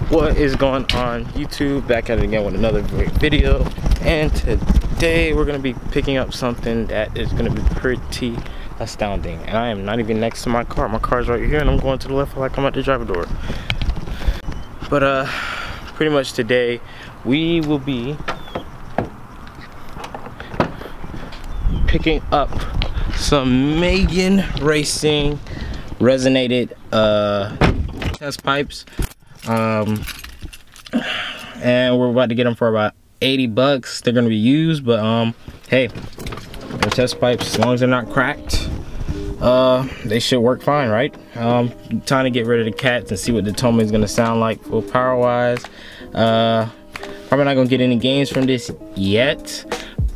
What is going on YouTube? Back at it again with another great video, and today we're gonna be picking up something that is gonna be pretty astounding. And I am not even next to my car. My car's right here and I'm going to the left like I'm at the driver door. But pretty much today we will be picking up some Megan Racing resonated test pipes. And we're about to get them for about 80 bucks. They're gonna be used, but hey, they're test pipes. As long as they're not cracked, they should work fine, right? Trying to get rid of the cats and see what the Toma is gonna sound like full power wise. Probably not gonna get any gains from this yet,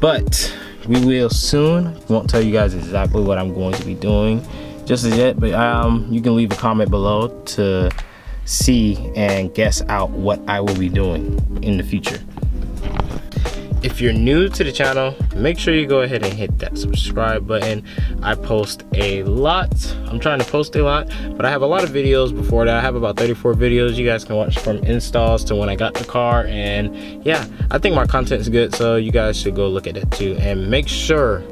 but we will soon. Won't tell you guys exactly what I'm going to be doing just as yet, but you can leave a comment below to see and guess out what I will be doing in the future. If you're new to the channel, make sure you go ahead and hit that subscribe button. I post a lot. I'm trying to post a lot, but I have a lot of videos before that. I have about 34 videos you guys can watch, from installs to when I got the car. And yeah, I think my content is good, so you guys should go look at it too. And make sure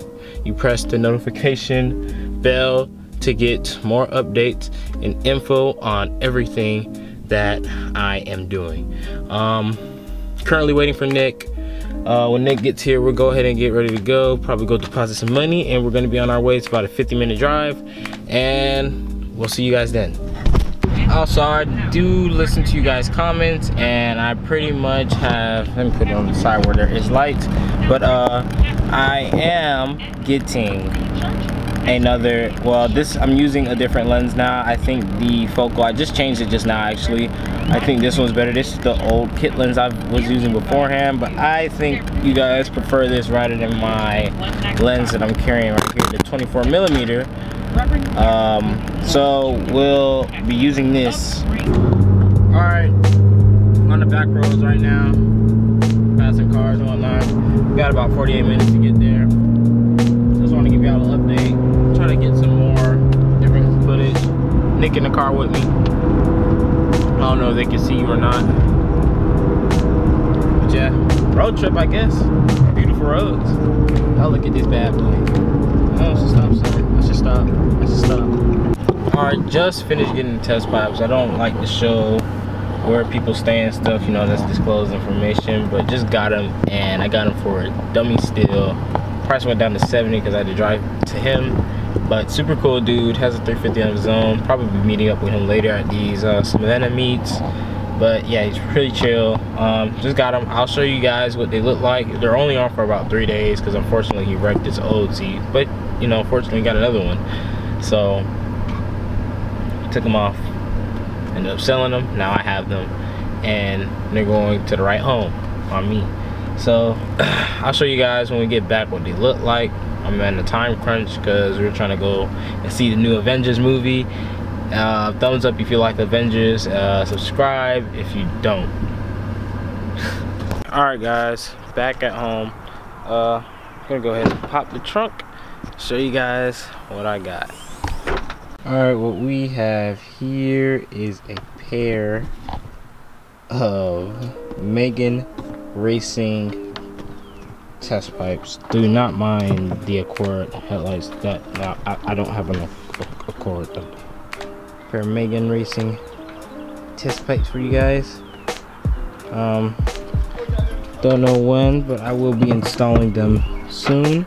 you press the notification bell to get more updates and info on everything that I am doing. Currently waiting for Nick. When Nick gets here, we'll go ahead and get ready to go. Probably go deposit some money, and we're gonna be on our way. It's about a 50-minute drive, and we'll see you guys then. Also, I do listen to you guys' comments, and I pretty much have, let me put it on the side where there is light, but I am getting another, well, this, I'm using a different lens now. I think the focal, I just changed it just now actually. I think this one's better. This is the old kit lens I was using beforehand, but I think you guys prefer this rather than my lens that I'm carrying right here, the 24 millimeter. So we'll be using this. All right, on the back roads right now, passing cars and whatnot. We got about 48 minutes to get there. Just want to give y'all an update. Try to get some more different footage. Nick in the car with me. I don't know if they can see you or not. But yeah, road trip, I guess. Beautiful roads. Oh, look at this bad boy. Oh, I should stop, son. I should stop. I should stop. Alright, just finished getting the test pipes. I don't like to show where people stay and stuff, you know, that's disclosed information, but just got them, and I got them for a dummy still. Price went down to 70 because I had to drive to him, but super cool dude, has a 350 on his own. Probably be meeting up with him later at these Savannah meets, but yeah, he's pretty chill. Just got them. I'll show you guys what they look like. They're only on for about 3 days because unfortunately he wrecked his old seat, but you know, fortunately he got another one, so took them off, ended up selling them. Now I have them, and they're going to the right home on me. So I'll show you guys when we get back what they look like. I'm in a time crunch because we're trying to go and see the new Avengers movie. Thumbs up if you like Avengers, subscribe if you don't. Alright guys, back at home. I'm gonna go ahead and pop the trunk, show you guys what I got. Alright, what we have here is a pair of Megan Racing test pipes. Do not mind the Accord headlights. That now I don't have an Accord. Pair of Megan Racing test pipes for you guys. Don't know when, but I will be installing them soon.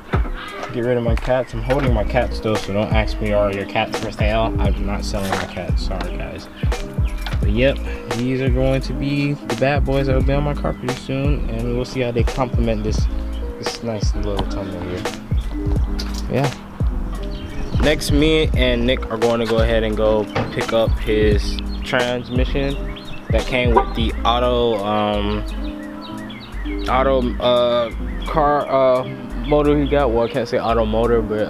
Get rid of my cats. I'm holding my cats still, so don't ask me, are your cats for sale? I'm not selling my cats, sorry guys. But yep, these are going to be the bad boys that will be on my car pretty soon, and we'll see how they complement this nice little Toma here. Yeah. Next, me and Nick are going to go ahead and go pick up his transmission that came with the car motor he got. Well, I can't say auto motor, but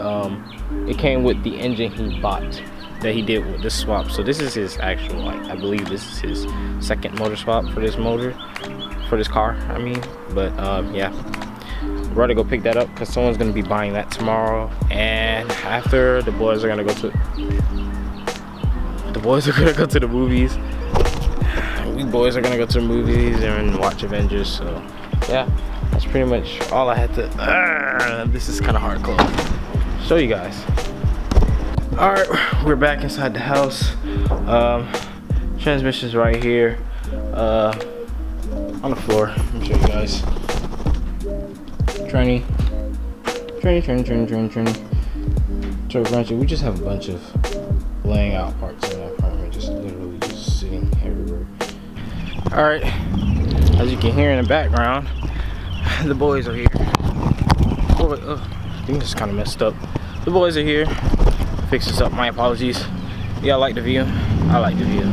it came with the engine he bought that he did with this swap. So this is his actual, like, I believe this is his second motor swap for this motor, for this car, I mean. But yeah, we're gonna go pick that up because someone's gonna be buying that tomorrow, and after, the boys are gonna go to The boys are gonna go to the movies. We boys are gonna go to the movies and watch Avengers. So yeah, that's pretty much all I had to. This is kind of hard close. Show you guys. All right, we're back inside the house. Transmission's right here, on the floor. Let me show you guys. Tranny. So eventually, we just have a bunch of laying out parts in the apartment, just literally just sitting everywhere. All right, as you can hear in the background, the boys are here. Oh, I think this is kind of messed up. The boys are here. Fix this up. My apologies. Y'all like the view? I like the view.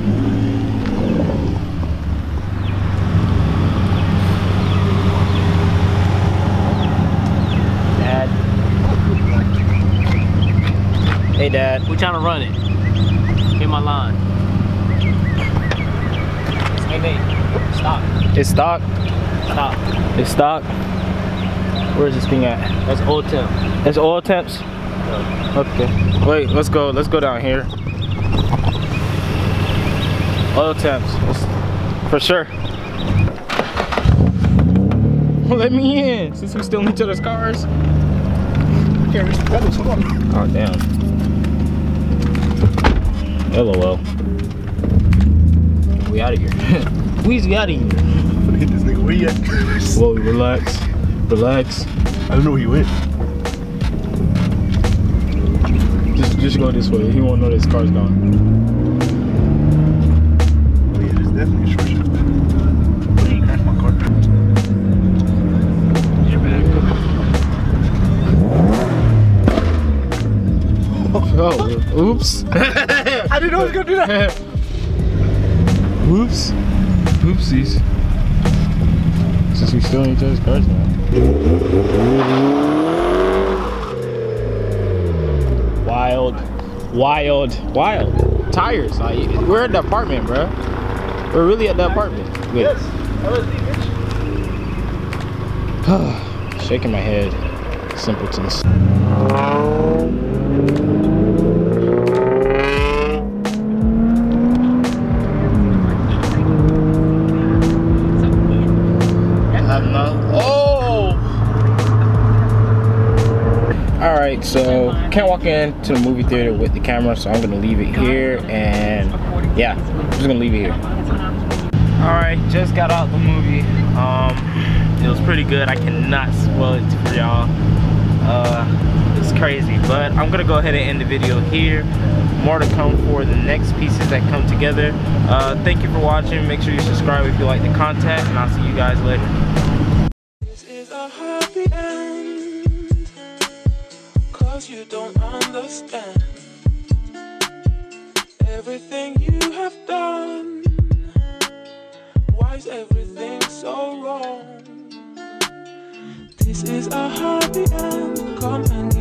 Dad. Hey, Dad. We're trying to run it. Hit my line. Hey, Nate. Stop. It's stock. Stop. It's stock. Where's this thing at? That's oil temp. That's oil temps? Okay. Wait, let's go down here. Oil temps. For sure. Let me in, since we still in each other's cars. I can't reach the pedals, hold on. Oh, damn. LOL. We out of here. We out of here. Hit this nigga, where you at? Slowly, relax. Relax. I don't know where you went. Just go this way. He won't know this car's gone. Oh yeah, there's definitely a short shot. Oh, you crashed my car. You're back. Oh, oops. I didn't know I was gonna do that. Oops. Oopsies. Since we still in each other's cars now. Wild. Tires. Like, we're at the apartment, bro. We're really at the apartment. Wait. Yes. LSD, bitch. Shaking my head. Simpletons. Alright, so can't walk into the movie theater with the camera, so I'm gonna leave it here, and yeah, I'm just gonna leave it here. Alright, just got out the movie. It was pretty good. I cannot spoil it for y'all. It's crazy, but I'm gonna go ahead and end the video here. More to come for the next pieces that come together. Thank you for watching. Make sure you subscribe if you like the content, and I'll see you guys later. This is a happy end, 'cause you don't understand everything you have done. Why is everything so wrong? This is a happy end. Come and